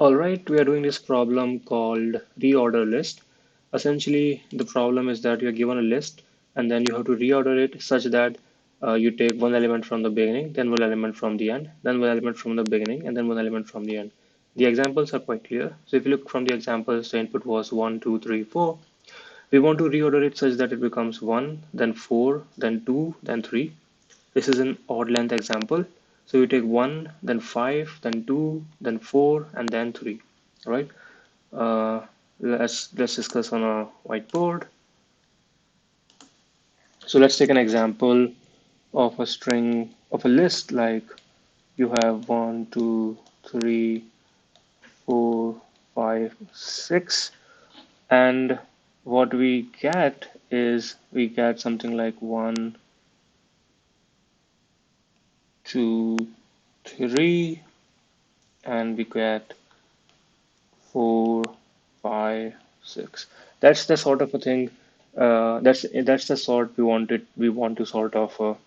All right, we are doing this problem called reorder list. Essentially, the problem is that you're given a list and then you have to reorder it such that you take one element from the beginning, then one element from the end, then one element from the beginning, and then one element from the end. The examples are quite clear. So if you look from the examples, the input was 1, 2, 3, 4. We want to reorder it such that it becomes 1, then 4, then 2, then 3. This is an odd length example. So you take 1, then 5, then 2, then 4, and then 3. All right. Uh, let's discuss on a whiteboard. So let's take an example of a string of a list like you have 1, 2, 3, 4, 5, 6, and what we get is we get something like 1, 2, 3, and we get 4, 5, 6. That's the sort of a thing. That's the sort we wanted. We want to sort of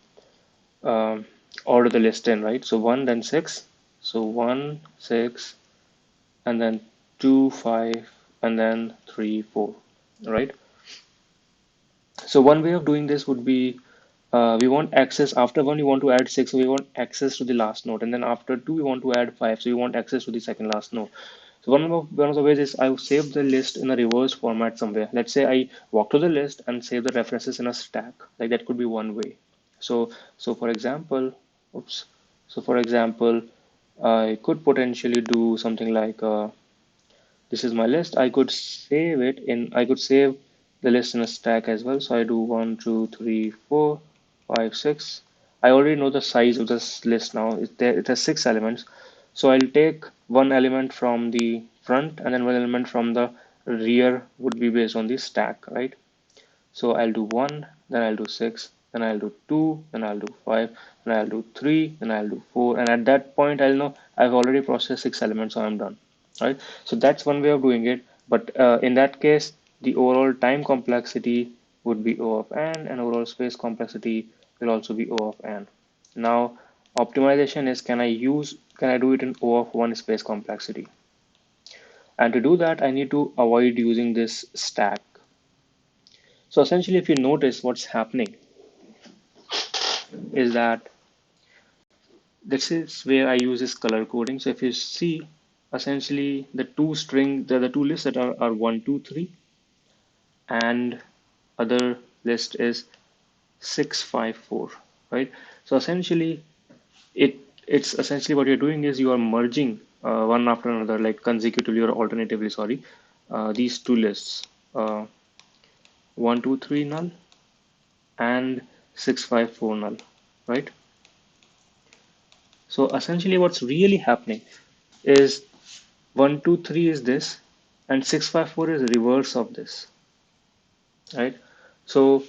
order the list in, right? So 1, then 6. So 1, 6, and then 2, 5, and then 3, 4, right? So one way of doing this would be we want access after 1, we want to add 6, so we want access to the last node, and then after 2, we want to add 5, so we want access to the second last node. So one of the ways is I save the list in a reverse format somewhere. Let's say I walk to the list and save the references in a stack. Like that could be one way. So for example, oops. So for example, I could potentially do something like this is my list. I could save the list in a stack as well. So I do 1, 2, 3, 4, 5, 6. I already know the size of this list now. It has 6 elements. So I'll take one element from the front and then one element from the rear would be based on the stack, right? So I'll do 1, then I'll do 6, then I'll do 2, then I'll do 5, then I'll do 3, then I'll do 4. And at that point, I'll know I've already processed 6 elements, so I'm done, right? So that's one way of doing it. But in that case, the overall time complexity would be O of n, and overall space complexity will also be O of n. Now, optimization is can I do it in O of 1 space complexity? And to do that, I need to avoid using this stack. So essentially, if you notice what's happening is that this is where I use this color coding. So if you see, essentially the two lists that are 1, 2, 3, and other list is 6, 5, 4, right? So essentially, it's essentially what you're doing is you are merging one after another, like consecutively or alternatively, sorry, these two lists, uh, 1, 2, 3 null and 6, 5, 4 null, right? So essentially, what's really happening is 1, 2, 3 is this, and 6, 5, 4 is reverse of this, right? So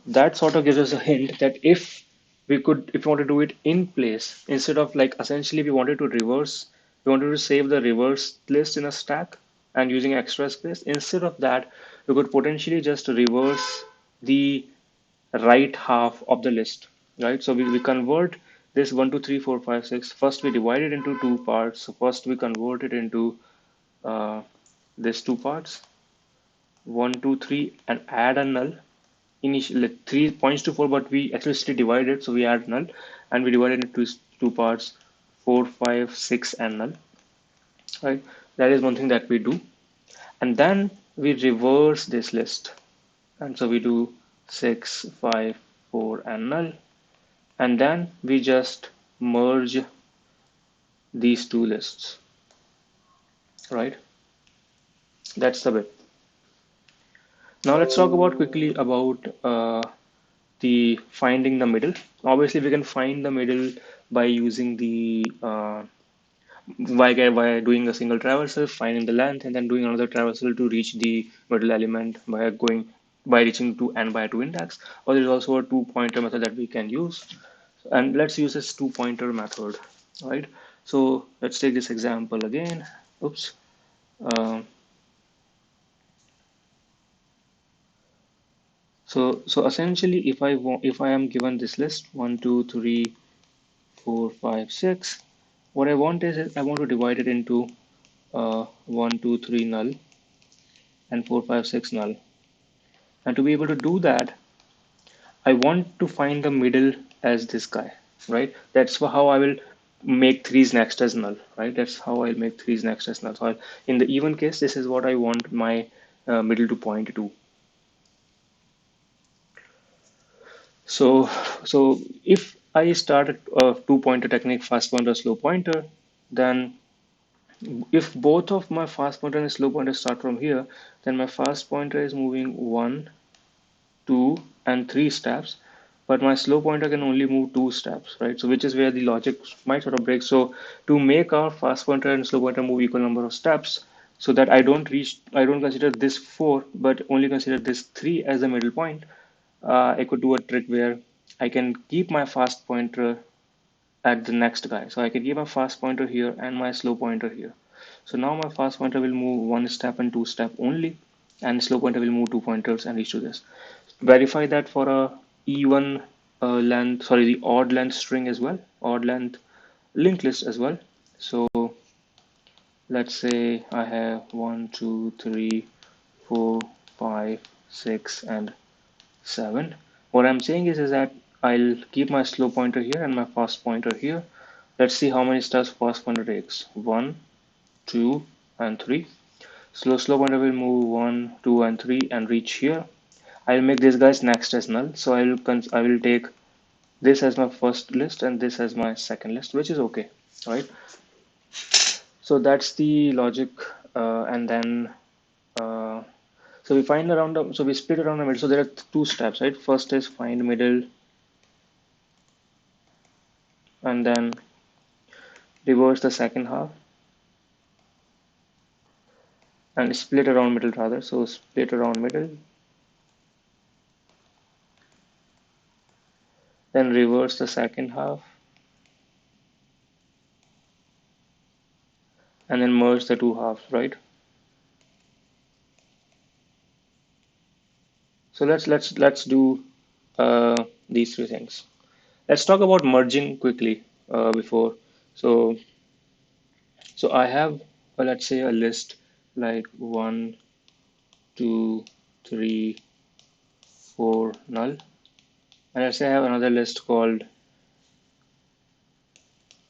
that sort of gives us a hint that if we want to do it in place, instead of like essentially we wanted to save the reverse list in a stack and using extra space. Instead of that, we could potentially just reverse the right half of the list, right? So we convert this 1, 2, 3, 4, 5, 6. First, we divide it into two parts. So first, we convert it into uh, these two parts, 1, 2, 3, and add a null. Initially, 3 points to 4, but we explicitly divide it, so we add null, and we divide it into two parts, 4, 5, 6, and null. Right? That is one thing that we do, and then we reverse this list, and so we do 6, 5, 4, and null, and then we just merge these two lists. Right? That's the bit. Now let's talk about quickly about the finding the middle. Obviously, we can find the middle by using the by doing a single traversal, finding the length, and then doing another traversal to reach the middle element by reaching to n by 2 index. Or there's also a two pointer method that we can use. And let's use this two pointer method, right? So let's take this example again. Oops. Um, so essentially, if I am given this list 1, 2, 3, 4, 5, 6, what I want is I want to divide it into 1, 2, 3 null, and 4, 5, 6 null. And to be able to do that, I want to find the middle as this guy, right? That's how I will make threes next as null, right? That's how I'll make threes next as null. So in the even case, this is what I want my middle to point to. So, so if I start a two-pointer technique, fast pointer, slow pointer, then if both of my fast pointer and slow pointer start from here, then my fast pointer is moving 1, 2, and 3 steps, but my slow pointer can only move 2 steps, right? So which is where the logic might sort of break. So to make our fast pointer and slow pointer move equal number of steps, so that I don't consider this 4, but only consider this 3 as the middle point, I could do a trick where I can keep my fast pointer at the next guy. So I can keep my fast pointer here and my slow pointer here. So now my fast pointer will move 1 step and 2 step only, and slow pointer will move 2 pointers and reach to this. Verify that for a even length, sorry, the odd length string as well, odd length linked list as well. So let's say I have 1, 2, 3, 4, 5, 6, and 7. What I'm saying is that I'll keep my slow pointer here and my fast pointer here. Let's see how many steps fast pointer takes. 1, 2, and 3. Slow pointer will move 1, 2, and 3 and reach here. I'll make this guy's next as null. So I will take this as my first list and this as my second list, which is okay, right? So that's the logic, and then uh, so we find around the, so we split around the middle. So there are two steps, right? First is find middle, and then reverse the second half and split around middle rather. So split around middle, then reverse the second half, and then merge the two halves, right? So let's do these three things. Let's talk about merging quickly before. So so I have let's say a list like 1, 2, 3, 4 null, and let's say I have another list called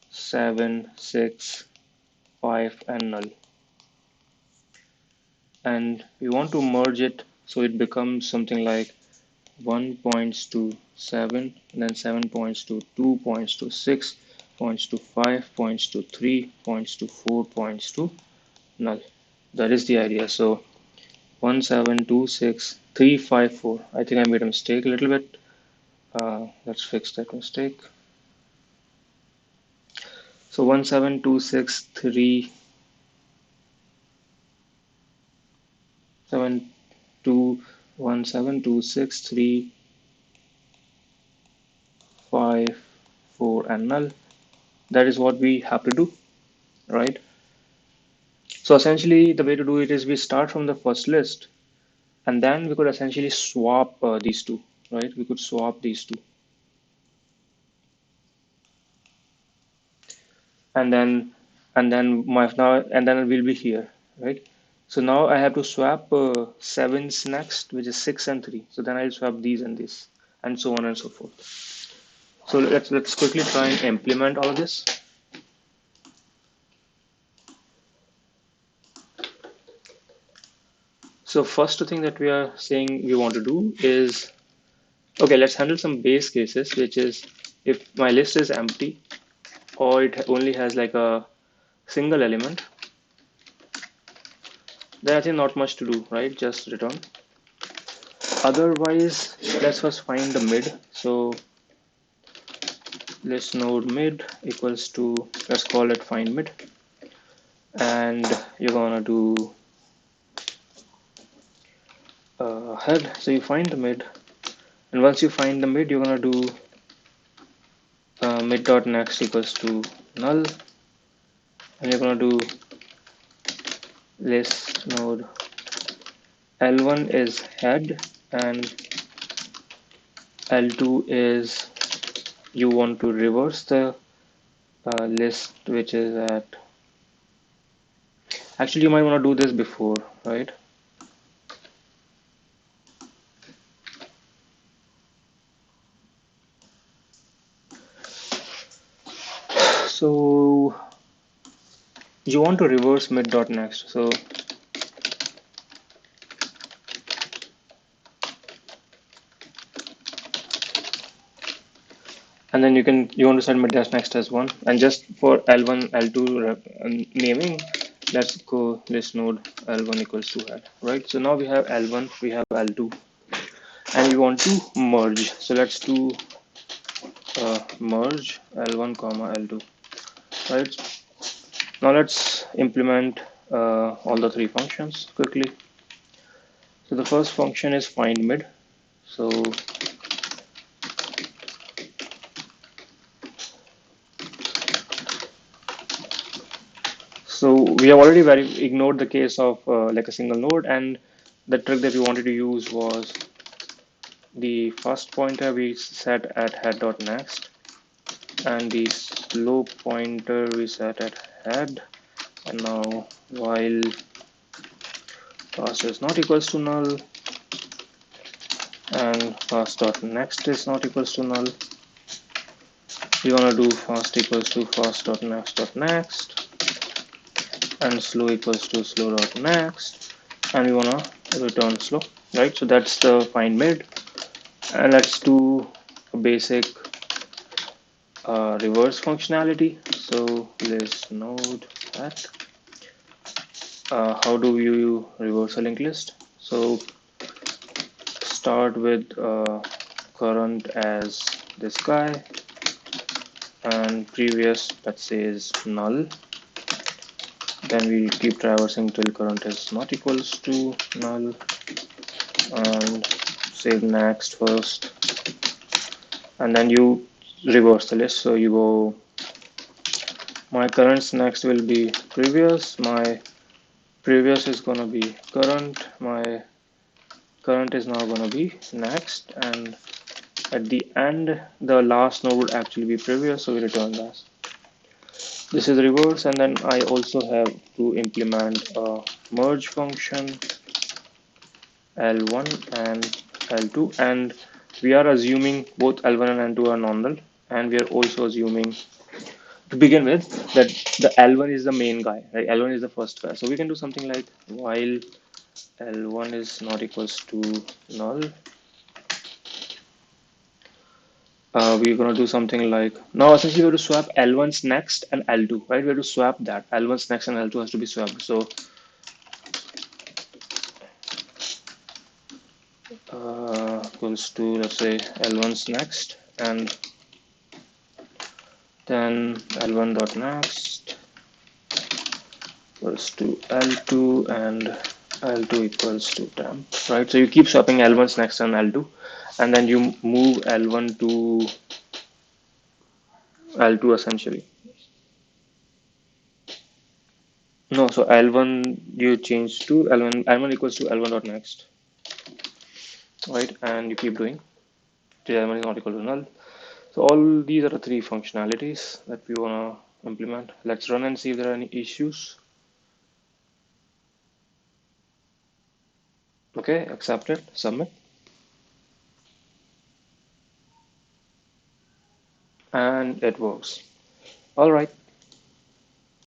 7, 6, 5, and null, and we want to merge it so it becomes something like 1 points to 7, and then 7 points to 2, points to 6, points to 5, points to 3, points to 4, points to null. That is the idea. So 1, 7, 2, 6, 3, 5, 4. I think I made a mistake a little bit. Let's fix that mistake. So 1, 7, 2, 6, 3, 7, 2, 1, 7, 2, 6, 3, 5, 4, and null. That is what we have to do, right? So essentially, the way to do it is we start from the first list, and then we could essentially swap these two, right? We could swap these two, and then and then we'll be here, right? So now I have to swap sevens next, which is 6 and 3. So then I'll swap these and this, and so on and so forth. So let's quickly try and implement all of this. So first thing that we are saying we want to do is, okay, let's handle some base cases, which is if my list is empty or it only has like a single element, then I think not much to do, right? Just return. Otherwise, let's first find the mid. So list node mid equals to, let's call it find mid, and you're gonna do head. So you find the mid, and once you find the mid, you're gonna do mid dot next equals to null, and you're gonna do list node L1 is head, and L2 is you want to reverse the list which is at Actually, you might want to do this before, right? So you want to reverse mid.next. So and then you want to set mid-next as one, and just for L1 L2 naming, let's go this node L1 equals to head, right? So now we have L1, we have L2, and we want to merge. So let's do merge L1 comma L2, right? Now let's implement all the three functions quickly. So the first function is find mid. So we have already ignored the case of like a single node, and the trick that we wanted to use was the first pointer we set at head.next, and the slope pointer we set at head. And now while fast is not equals to null and fast.next is not equals to null, we want to do fast equals to fast.next.next and slow equals to slow.next, and we want to return slow, right? So that's the find mid. And let's do a basic reverse functionality. So list node at how do you reverse a linked list? So start with current as this guy and previous, let's say, is null. Then we keep traversing till current is not equals to null, and save next first, and then you reverse the list. So you go, my currents next will be previous, my previous is gonna be current, my current is now gonna be next, and at the end the last node would actually be previous, so we return that. This is reverse, and then I also have to implement a merge function L1 and L2, and we are assuming both L1 and L2 are non-null, and we are also assuming to begin with that the L1 is the main guy, right? L1 is the first guy. So we can do something like while L1 is not equals to null, we're going to do something like, now essentially we have to swap L1's next and L2, right? We have to swap that. L1's next and L2 has to be swapped. So equals to, let's say, L1's next, and then L1 dot next equals to L2, and L2 equals to temp, right? So you keep swapping L1's next and L2, and then you move L1 to L2 essentially. No, so L1 you change to L1 equals to L1 dot next, right? And you keep doing till L1 is not equal to null. So all these are the three functionalities that we want to implement. Let's run and see if there are any issues. Okay, accept it, submit, and it works. All right.